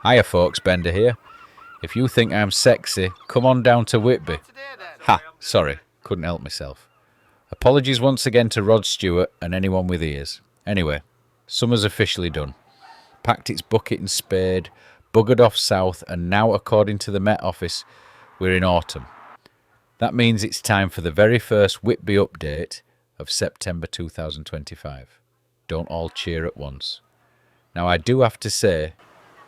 Hiya folks, Bender here. If you think I'm sexy, come on down to Whitby. Ha, sorry, couldn't help myself. Apologies once again to Rod Stewart and anyone with ears. Anyway, summer's officially done. Packed its bucket and spade, buggered off south, and now, according to the Met Office, we're in autumn. That means it's time for the very first Whitby update of September 2025. Don't all cheer at once. Now, I do have to say,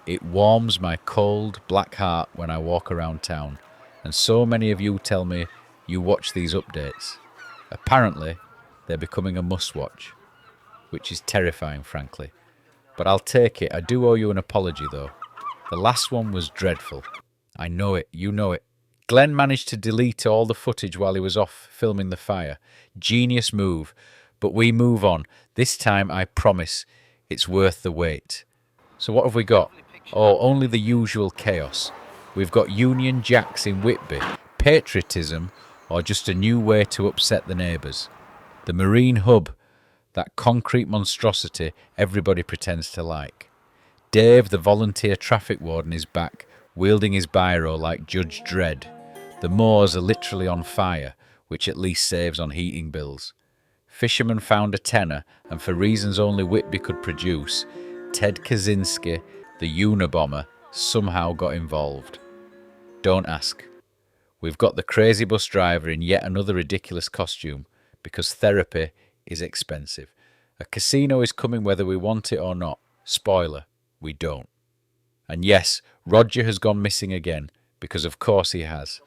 it warms my cold, black heart when I walk around town, and so many of you tell me you watch these updates. Apparently, they're becoming a must-watch, which is terrifying, frankly. But I'll take it. I do owe you an apology, though. The last one was dreadful. I know it. You know it. Glenn managed to delete all the footage while he was off filming the fire. Genius move. But we move on. This time, I promise, it's worth the wait. So what have we got? Oh, only the usual chaos. We've got Union Jacks in Whitby, patriotism, or just a new way to upset the neighbours. The Marine Hub, that concrete monstrosity everybody pretends to like. Dave, the volunteer traffic warden, is back, wielding his biro like Judge Dredd. The moors are literally on fire, which at least saves on heating bills. Fishermen found a tenner, and for reasons only Whitby could produce, Ted Kaczynski, the Unabomber, somehow got involved. Don't ask. We've got the crazy bus driver in yet another ridiculous costume, because therapy is expensive. A casino is coming whether we want it or not. Spoiler, we don't. And yes, Roger has gone missing again, because of course he has.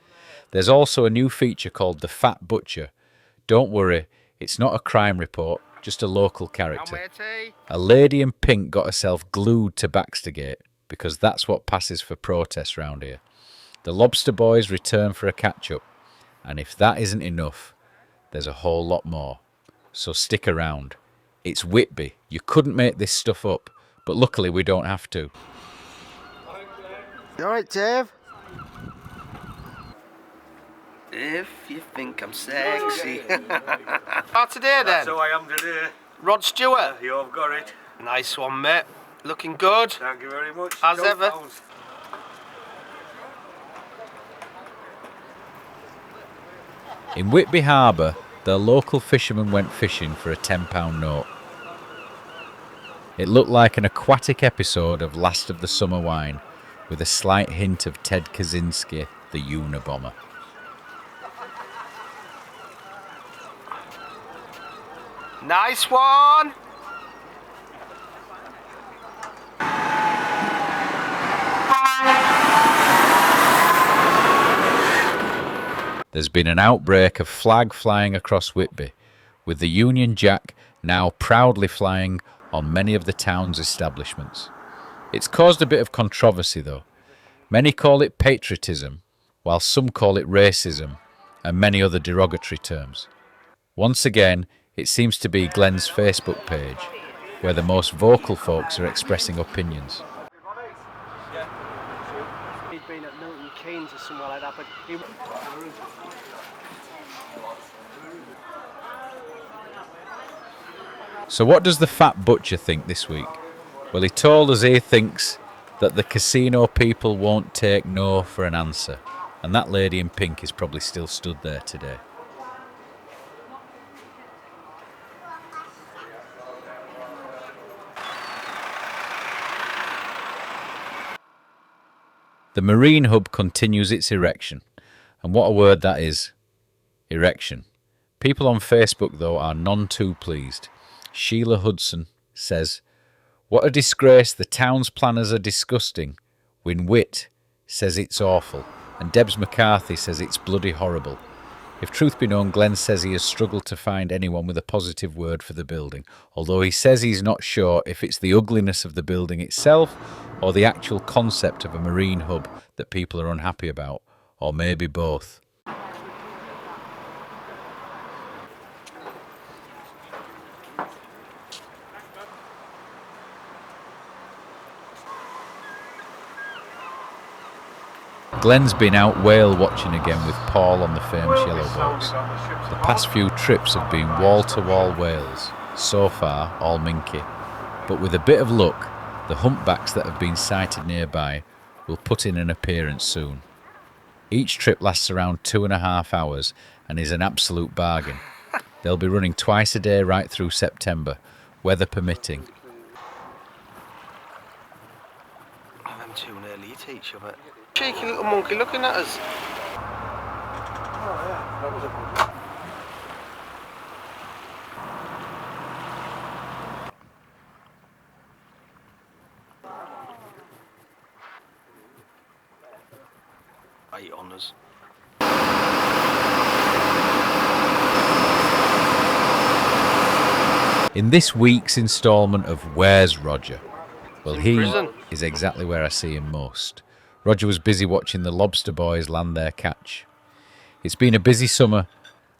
There's also a new feature called The Fat Butcher. Don't worry, it's not a crime report, just a local character. A lady in pink got herself glued to Baxtergate, because that's what passes for protests round here. The Lobster Boys return for a catch-up, and if that isn't enough, there's a whole lot more. So stick around. It's Whitby. You couldn't make this stuff up, but luckily we don't have to. You alright, Dave? If you think I'm sexy. Oh, today then? That's how I am today. Rod Stewart. You've got it. Nice one, mate. Looking good. Thank you very much. As ever. £12. In Whitby Harbour, the local fishermen went fishing for a £10 note. It looked like an aquatic episode of Last of the Summer Wine, with a slight hint of Ted Kaczynski, the Unabomber. Nice one. There's been an outbreak of flag flying across Whitby, with the Union Jack now proudly flying on many of the town's establishments. It's caused a bit of controversy though. Many call it patriotism, while some call it racism, and many other derogatory terms. Once again, it seems to be Glenn's Facebook page, where the most vocal folks are expressing opinions. He'd been at Milton Keynes or somewhere like that, but he... So what does the Fat Butcher think this week? Well, he told us he thinks that the casino people won't take no for an answer, and that lady in pink is probably still stood there today. The Marine Hub continues its erection, and what a word that is, erection. People on Facebook, though, are none too pleased. Sheila Hudson says, "What a disgrace, the town's planners are disgusting. Win Witt says it's awful, and Debs McCarthy says it's bloody horrible. If truth be known, Glenn says he has struggled to find anyone with a positive word for the building, although he says he's not sure if it's the ugliness of the building itself or the actual concept of a marine hub that people are unhappy about, or maybe both." Glenn's been out whale watching again with Paul on the famous yellow boats. The past few trips have been wall-to-wall whales, so far all minky. But with a bit of luck, The humpbacks that have been sighted nearby will put in an appearance soon. Each trip lasts around 2.5 hours and is an absolute bargain. They'll be running twice a day right through September, weather permitting. Oh, them two nearly hit each other. Cheeky little monkey looking at us. Right on us. In this week's instalment of Where's Roger? Well, he prison. is exactly where I see him most. Roger was busy watching the lobster boys land their catch. It's been a busy summer,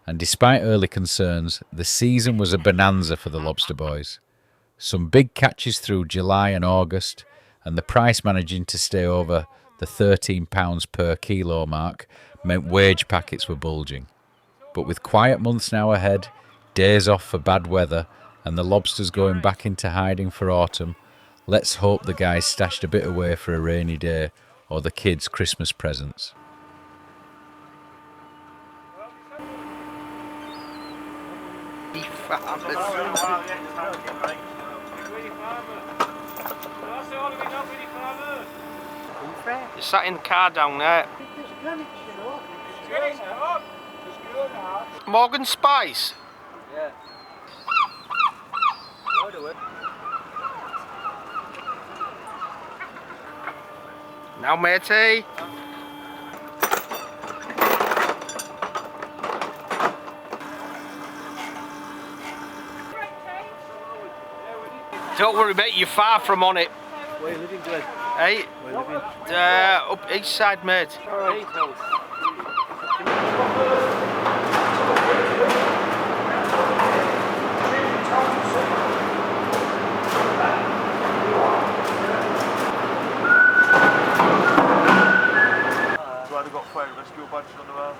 and despite early concerns, the season was a bonanza for the lobster boys. Some big catches through July and August, and the price managing to stay over the £13 per kilo mark meant wage packets were bulging. But with quiet months now ahead, days off for bad weather, and the lobsters going back into hiding for autumn, let's hope the guys stashed a bit away for a rainy day or the kids' Christmas presents. You sat in the car down there. Morgan Spice? Yeah. Now, matey. Don't worry, mate, you're far from on it. Where you living, Glenn? Hey, Where you living? up each side, mate. Alright. Glad I got fire rescue badges on the van.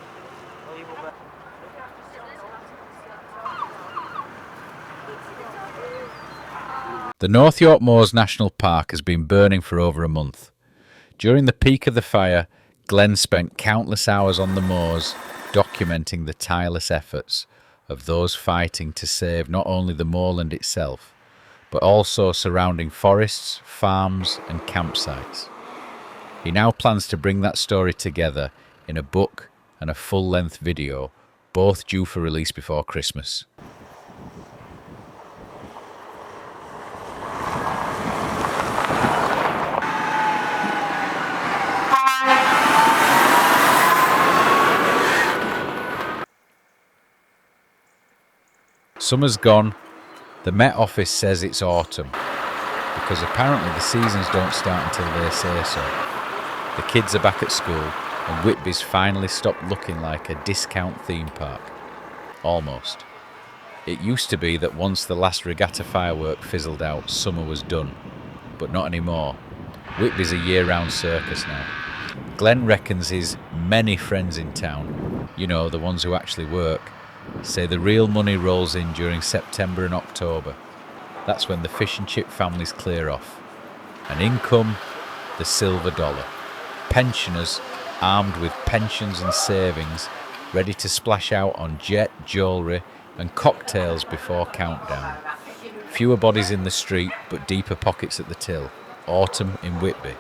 The North York Moors National Park has been burning for over a month. During the peak of the fire, Glenn spent countless hours on the moors documenting the tireless efforts of those fighting to save not only the moorland itself, but also surrounding forests, farms and campsites. He now plans to bring that story together in a book and a full-length video, both due for release before Christmas. Summer's gone. The Met Office says it's autumn, because apparently the seasons don't start until they say so. The kids are back at school, and Whitby's finally stopped looking like a discount theme park. Almost. It used to be that once the last regatta firework fizzled out, summer was done. But not anymore. Whitby's a year-round circus now. Glenn reckons his many friends in town, you know, the ones who actually work, say the real money rolls in during September and October. That's when the fish and chip families clear off. And in come the silver dollar. Pensioners armed with pensions and savings, ready to splash out on jet, jewellery and cocktails before countdown. Fewer bodies in the street, but deeper pockets at the till. Autumn in Whitby.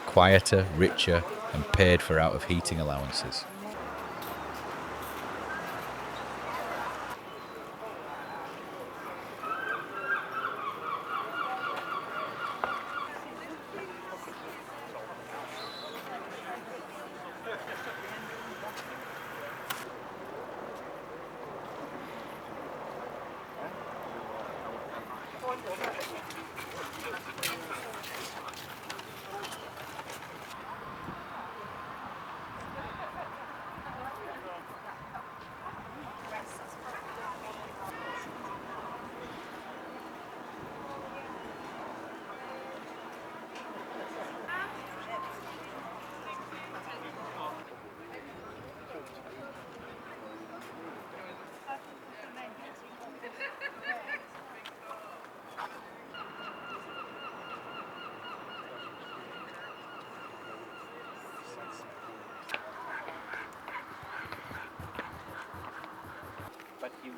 Quieter, richer and paid for out of heating allowances.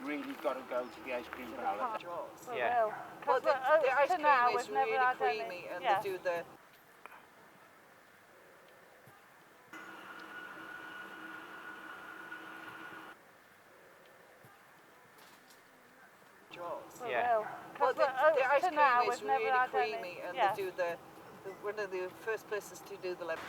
really got to go to the ice cream parlour. Yeah. Well, the ice cream is really creamy, and they do the. Yeah. Well, the ice cream is really creamy, and they do the. One of the first places to do the lemon.